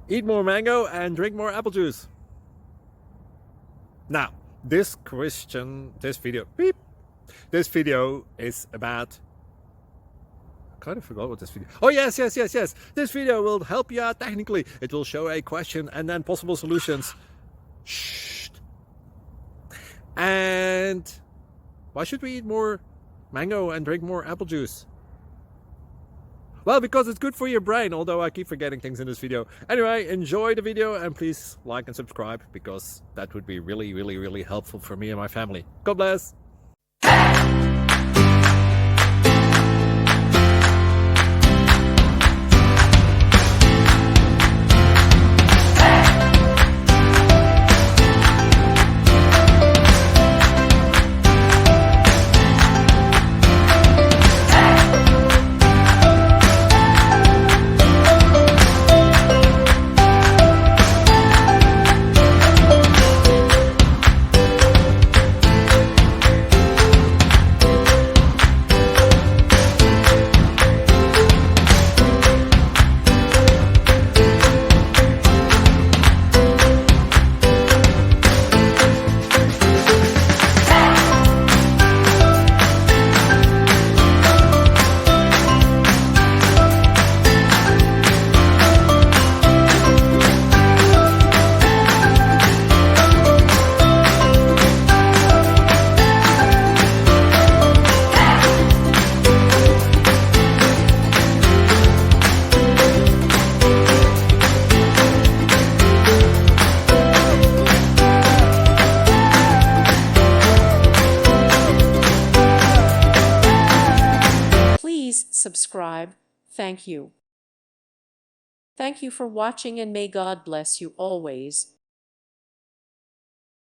Eat more mango and drink more apple juice. Now, this video is about, I kind of forgot what this video. Oh, yes. This video will help you out technically. It will show a question and then possible solutions. Shh. And why should we eat more mango and drink more apple juice? Well, because it's good for your brain, although I keep forgetting things in this video. Anyway, enjoy the video and please like and subscribe, because that would be really helpful for me and my family. God bless! Subscribe. Thank you. Thank you for watching, and may God bless you always.